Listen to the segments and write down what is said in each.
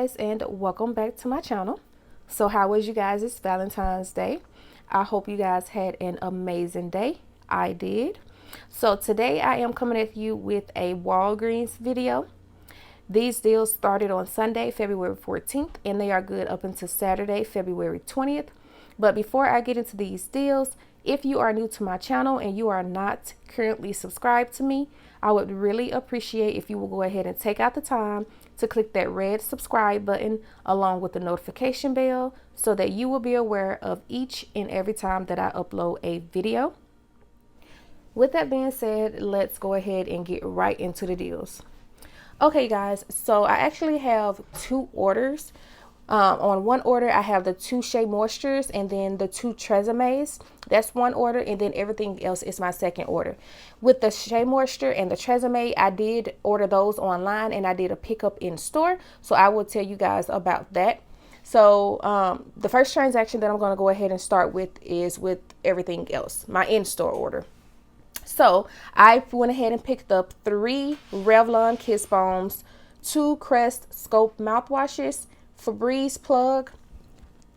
guys, and welcome back to my channel. So how was you guys? It's Valentine's Day. I hope you guys had an amazing day. I did. So today I am coming at you with a Walgreens video. These deals started on Sunday, February 14th, and they are good up until Saturday, February 20th. But before I get into these deals, if you are new to my channel and you are not currently subscribed to me, I would really appreciate if you will go ahead and take out the time to click that red subscribe button along with the notification bell so that you will be aware of each and every time that I upload a video. With that being said, let's go ahead and get right into the deals. Okay guys, so I actually have two orders. On one order, I have the two Shea Moistures and then the two Tresemes. That's one order, and then everything else is my second order. With the Shea Moisture and the Tresemme, I did order those online and I did a pickup in store. So I will tell you guys about that. So the first transaction that I'm going to go ahead and start with is with everything else, my in-store order. So I went ahead and picked up 3 Revlon Kiss Balms, 2 Crest Scope mouthwashes, Febreze plug,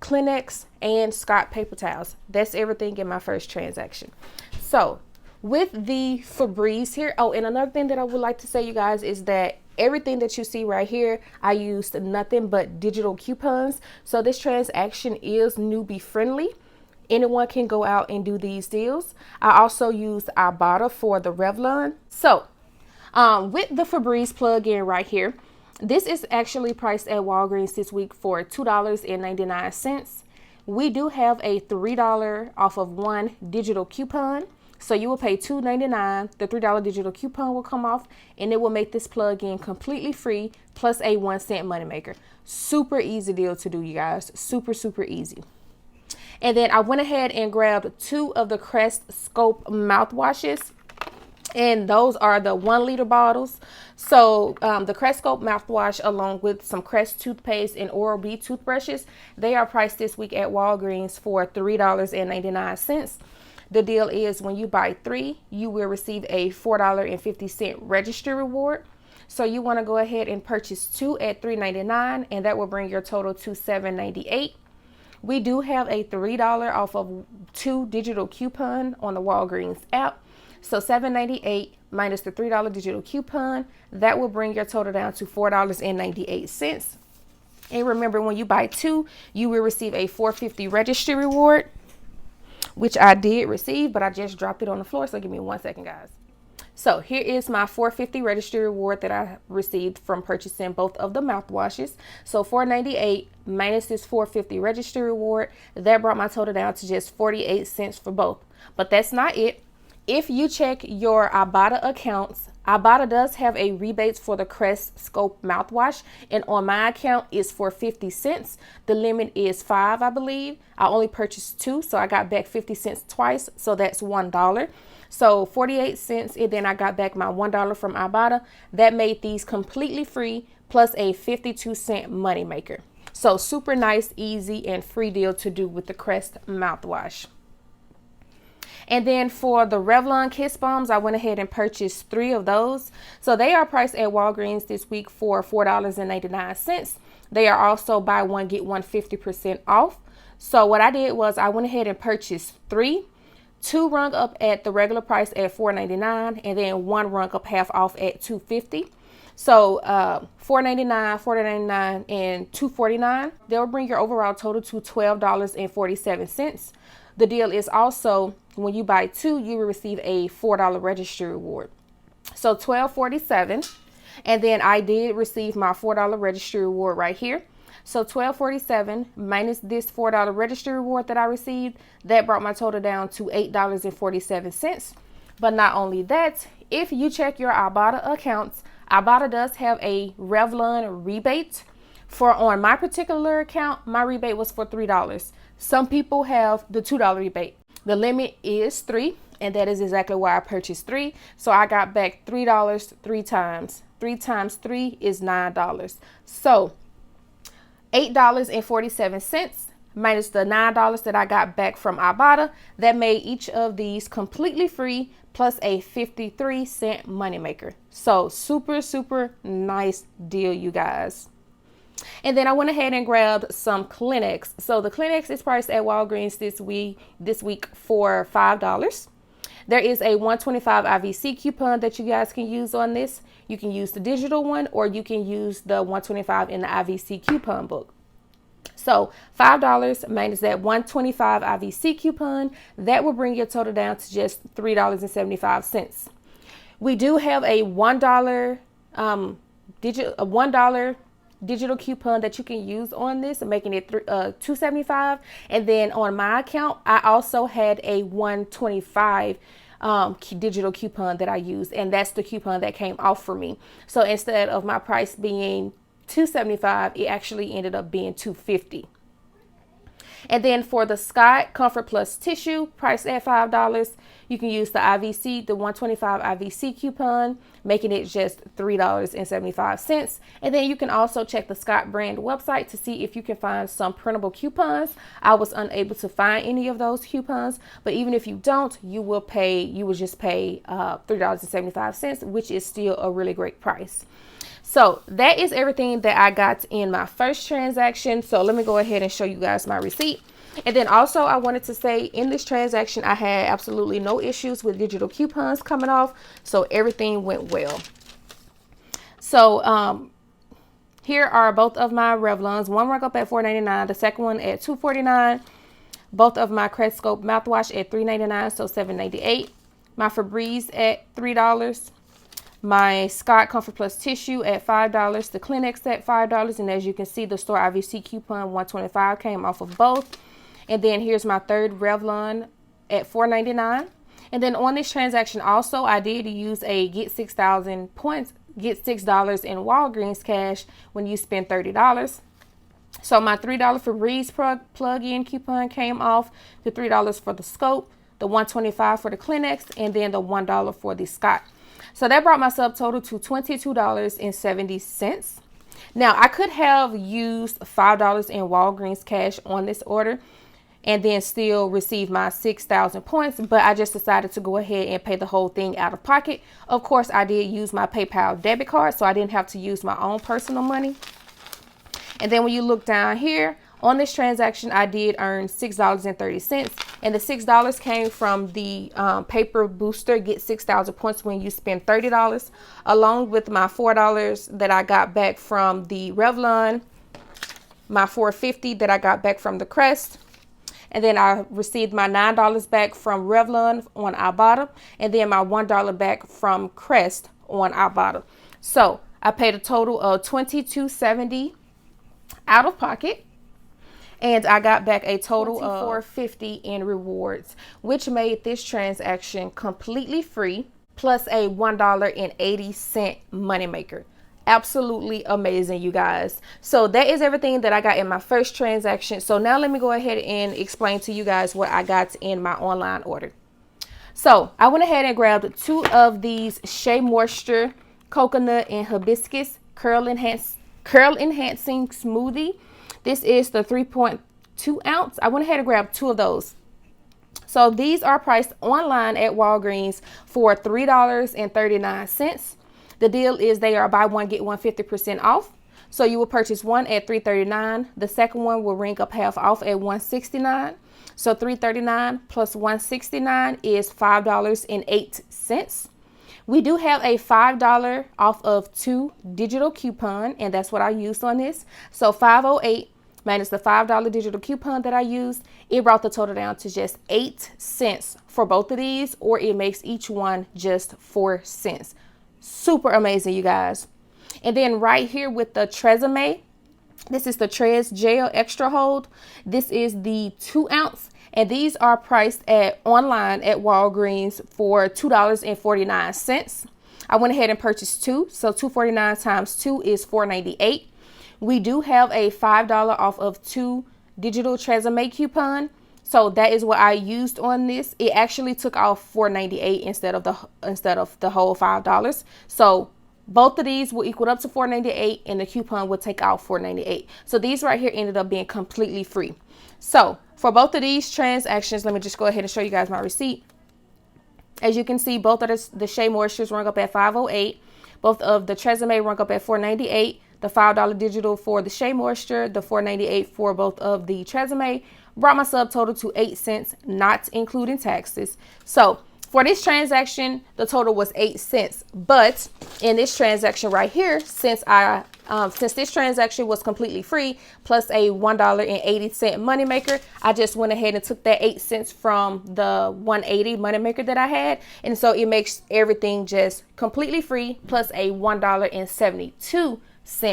Kleenex, and Scott paper towels. That's everything in my first transaction. So with the Febreze here, oh, and another thing that I would like to say, you guys, is that everything that you see right here, I used nothing but digital coupons. So this transaction is newbie friendly. Anyone can go out and do these deals. I also used IBOTTA for the Revlon. So with the Febreze plug-in right here, this is actually priced at Walgreens this week for $2.99. We do have a $3 off of one digital coupon. So you will pay $2.99. The $3 digital coupon will come off and it will make this plug-in completely free plus a 1-cent moneymaker. Super easy deal to do, you guys. Super, super easy. And then I went ahead and grabbed 2 of the Crest Scope mouthwashes. And those are the 1-liter bottles. So the Crest Scope mouthwash along with some Crest toothpaste and Oral-B toothbrushes, they are priced this week at Walgreens for $3.99. The deal is when you buy 3, you will receive a $4.50 registry reward. So you want to go ahead and purchase 2 at $3.99, and that will bring your total to $7.98. We do have a $3 off of 2 digital coupon on the Walgreens app. So $7.98 minus the $3 digital coupon, that will bring your total down to $4.98. And remember, when you buy 2, you will receive a $4.50 registry reward, which I did receive, but I just dropped it on the floor. So give me 1 second, guys. So here is my $4.50 registry reward that I received from purchasing both of the mouthwashes. So $4.98 minus this $4.50 registry reward, that brought my total down to just 48 cents for both. But that's not it. If you check your IBOTTA accounts, IBOTTA does have a rebate for the Crest Scope mouthwash, and on my account is for 50 cents. The limit is 5, I believe. I only purchased 2, so I got back 50 cents twice, so that's $1. So 48 cents, and then I got back my $1 from IBOTTA. That made these completely free, plus a 52-cent moneymaker. So super nice, easy, and free deal to do with the Crest mouthwash. And then for the Revlon Kiss Balms, I went ahead and purchased 3 of those. So they are priced at Walgreens this week for $4.99. They are also buy one, get one 50% off. So what I did was I went ahead and purchased 3. 2 rung up at the regular price at $4.99, and then 1 rung up half off at $2.50. So $4.99, $4.99, and $2.49. They'll bring your overall total to $12.47. The deal is also when you buy 2, you will receive a $4 registry reward. So $12.47. And then I did receive my $4 registry reward right here. So $12.47 minus this $4 registry reward that I received, that brought my total down to $8.47. But not only that, if you check your IBOTTA accounts, IBOTTA does have a Revlon rebate. For on my particular account, my rebate was for $3. Some people have the $2 rebate. The limit is 3, and that is exactly why I purchased 3. So I got back $3 3 times. 3 times 3 is $9. So $8.47 minus the $9 that I got back from IBOTTA, that made each of these completely free plus a 53-cent moneymaker. So super, super nice deal, you guys. And then I went ahead and grabbed some Kleenex. So the Kleenex is priced at Walgreens this week for $5. There is a 125 IVC coupon that you guys can use on this. You can use the digital one, or you can use the 125 in the IVC coupon book. So $5 minus that 125 IVC coupon, that will bring your total down to just $3.75. We do have a $1 digital coupon that you can use on this, making it $2.75. And then on my account, I also had a $1.25 digital coupon that I used, and that's the coupon that came off for me. So instead of my price being $2.75, it actually ended up being $2.50. And then for the Scott Comfort Plus tissue, priced at $5, you can use the IVC, the 125 IVC coupon, making it just $3.75. And then you can also check the Scott brand website to see if you can find some printable coupons. I was unable to find any of those coupons, but even if you don't, you will just pay $3.75, which is still a really great price. So that is everything that I got in my first transaction. So let me go ahead and show you guys my receipt. And then also I wanted to say, in this transaction, I had absolutely no issues with digital coupons coming off. So everything went well. So here are both of my Revlons. One rung up at $4.99, the second one at $2.49. Both of my Crescope mouthwash at $3.99, so $7.98. My Febreze at $3. My Scott Comfort Plus tissue at $5, the Kleenex at $5, and as you can see, the store IVC coupon 125 came off of both. And then here's my third Revlon at $4.99. And then on this transaction also, I did use a get 6,000 points, get $6 in Walgreens cash when you spend $30. So my $3 Febreze plug-in coupon came off, the $3 for the Scope, the $1.25 for the Kleenex, and then the $1 for the Scott. So that brought my subtotal to $22.70. Now, I could have used $5 in Walgreens cash on this order and then still receive my 6,000 points, but I just decided to go ahead and pay the whole thing out of pocket. Of course, I did use my PayPal debit card, so I didn't have to use my own personal money. And then when you look down here, on this transaction, I did earn $6.30, and the $6 came from the paper booster, get 6,000 points when you spend $30, along with my $4 that I got back from the Revlon, my $4.50 that I got back from the Crest, and then I received my $9 back from Revlon on IBOTTA, and then my $1 back from Crest on IBOTTA. So I paid a total of $22.70 out of pocket. And I got back a total of $4.50 in rewards, which made this transaction completely free, plus a $1.80 moneymaker. Absolutely amazing, you guys. So that is everything that I got in my first transaction. So now let me go ahead and explain to you guys what I got in my online order. So I went ahead and grabbed 2 of these Shea Moisture Coconut and Hibiscus Curl Enhancing Smoothie. This is the 3.2 ounce. I went ahead and grabbed 2 of those. So these are priced online at Walgreens for $3.39. The deal is they are buy one, get one 50% off. So you will purchase one at $3.39. The second one will ring up half off at $1.69. So $3.39 plus $1.69 is $5.08. We do have a $5 off of 2 digital coupon, and that's what I used on this. So $5.08 minus the $5 digital coupon that I used, it brought the total down to just 8 cents for both of these, or it makes each one just 4 cents. Super amazing, you guys. And then right here with the Tresemme, this is the Trez Gel Extra Hold. This is the 2 ounce. And these are priced online at Walgreens for $2.49. I went ahead and purchased 2. So $2.49 times 2 is $4.98. We do have a $5 off of 2 digital Tresemme coupon. So that is what I used on this. It actually took off $4.98 instead of the whole $5. So both of these will equal up to $4.98, and the coupon will take out $4.98. So these right here ended up being completely free. So for both of these transactions, let me just go ahead and show you guys my receipt. As you can see, both of the Shea Moistures rung up at $5.08. Both of the Tresemme rung up at $4.98. the $5 digital for the Shea Moisture, the $4.98 for both of the Tresemme, brought my subtotal to 8 cents, not including taxes. So for this transaction, the total was 8 cents. But in this transaction right here, since this transaction was completely free, plus a $1.80 moneymaker, I just went ahead and took that 8 cents from the $1.80 moneymaker that I had. And so it makes everything just completely free, plus a $1.72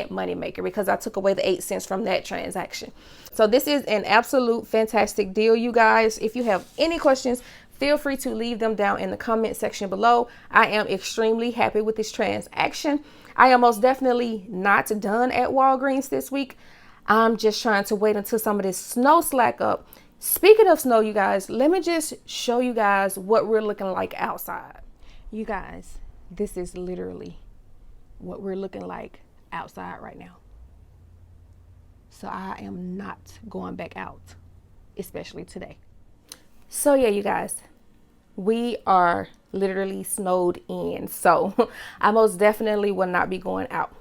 moneymaker, because I took away the 8 cents from that transaction. So this is an absolute fantastic deal, you guys. If you have any questions, feel free to leave them down in the comment section below. I am extremely happy with this transaction. I am most definitely not done at Walgreens this week. I'm just trying to wait until some of this snow slack up. Speaking of snow, you guys, let me just show you guys what we're looking like outside. You guys, this is literally what we're looking like outside right now. So I am not going back out, especially today. So yeah, you guys, we are literally snowed in. So I most definitely will not be going out.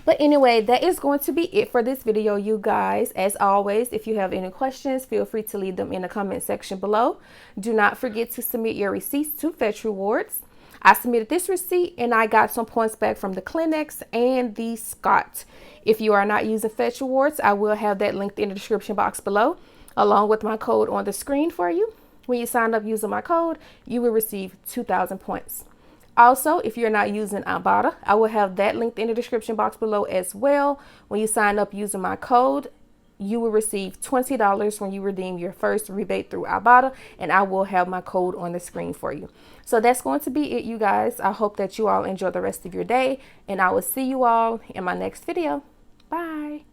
But anyway, that is going to be it for this video, you guys. As always, if you have any questions, feel free to leave them in the comment section below. Do not forget to submit your receipts to Fetch Rewards. I submitted this receipt and I got some points back from the Kleenex and the Scott. If you are not using Fetch Rewards, I will have that linked in the description box below, along with my code on the screen for you. When you sign up using my code, you will receive 2,000 points. Also, if you're not using IBOTTA, I will have that linked in the description box below as well. When you sign up using my code, you will receive $20 when you redeem your first rebate through IBOTTA, and I will have my code on the screen for you. So that's going to be it, you guys. I hope that you all enjoy the rest of your day, and I will see you all in my next video. Bye.